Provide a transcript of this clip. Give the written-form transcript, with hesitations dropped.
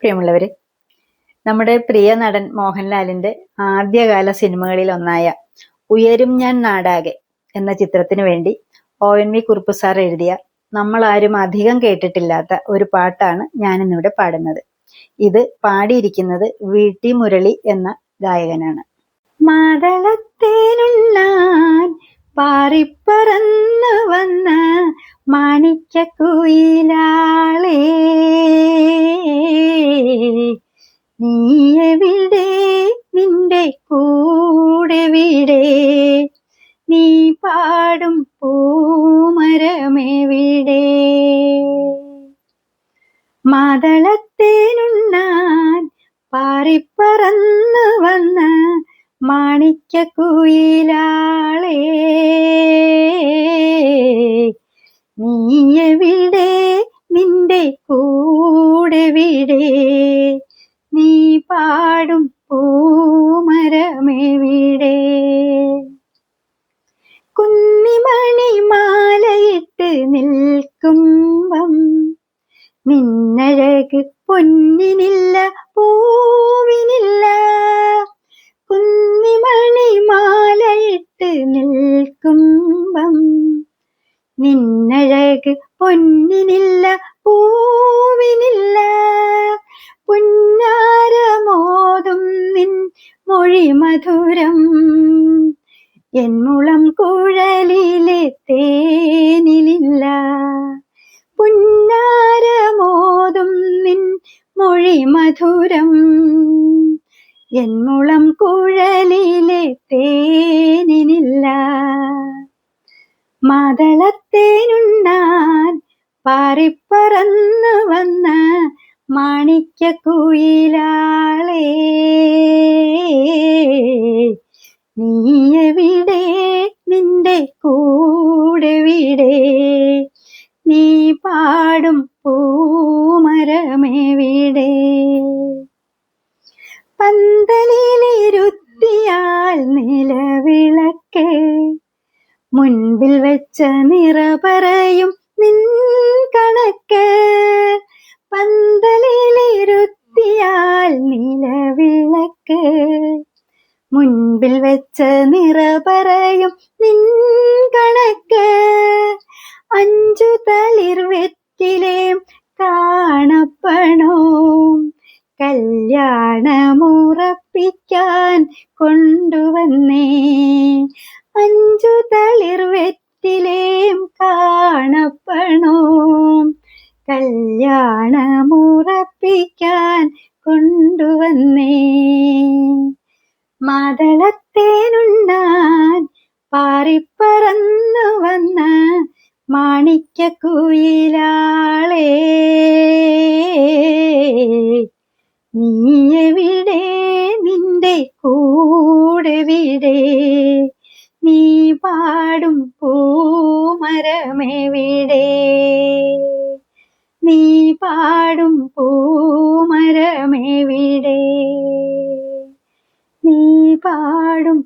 പ്രിയമുള്ളവരെ, നമ്മുടെ പ്രിയ നടൻ മോഹൻലാലിന്റെ ആദ്യകാല സിനിമകളിൽ ഒന്നായ ഉയരും ഞാൻ നാടാകെ എന്ന ചിത്രത്തിന് വേണ്ടി ONV കുറുപ്പ് സാർ എഴുതിയ നമ്മൾ ആരും അധികം കേട്ടിട്ടില്ലാത്ത ഒരു പാട്ടാണ് ഞാനിന്നിവിടെ പാടുന്നത്. ഇത് പാടിയിരിക്കുന്നത് VT മുരളി എന്ന ഗായകനാണ്. മാതളത്തേനുണ്ണാൻ പാറിപ്പറന്നു വന്ന മാണിക്യക്കുയിലാളേ, നീയെവിടെ, നിന്റെ കൂടെവിടെ, നീ പാടും പൂമരമെവിടെ. മാതളത്തേനുണ്ണാൻ പാറിപ്പറന്നു വന്ന മാണിക്യക്കുയിലാളേ, നീയെവിടെ, നിന്റെ കൂടെവിടെ, നീ പാടും പൂമരമെവിടെ. കുന്നിമണി മാലയിട്ട് നിൽക്കുമ്പം നിന്നഴക് പൊന്നിനില്ല പൂവിനില്ല. കുന്നിമണി മാലയിട്ട് നിൽക്കുമ്പം നിന്നഴക് പൊന്നിനില്ല പൂവിനില്ല. പുന്നാരമോതും നിൻ മൊഴി മധുരം എൻമുളം കുഴലിലെ തേനിലില്ല. പുന്നാരമോതും നിൻ മൊഴി മധുരം എൻമുളം കുഴലിലെ തേനിനില്ല. മാതളത്തേനുണ്ണാൻ പാറിപ്പറന്നു വന്ന മാണിക്യക്കുയിലാളേ, നീയെവിടെ, നിന്റെ കൂടെവിടെ, നീ പാടും പൂമരമെവിടെ. പന്തലിലിരുത്തിയാൽ നിലവിളക്ക് മുൻപിൽ വെച്ച നിറ പറയും നിൻ കണക്ക്. പന്തലിലിരുത്തിയാൽ നിലവിളക്ക് മുൻപിൽ വെച്ച നിറ പറയും നിൻ കണക്ക്. 5 തളിർ വെറ്റിലേം കാണപ്പണോം കല്യാണമുറപ്പിക്കാൻ കൊണ്ടുവന്നേ. 5 തളിർ വെറ്റിലേം കാണപ്പണോം കല്യാണമുറപ്പിക്കാൻ കൊണ്ടുവന്നേ. മാതളത്തേനുണ്ണാൻ പാറിപ്പറന്നു വന്ന മാണിക്യക്കുയിലാളേ, നീയെവിടെ, നിന്റെ കൂടെവിടെ, നീ പാടും പൂമരമെവിടെ, നീ പാടും പൂമരമെവിടെ, നീ പാടും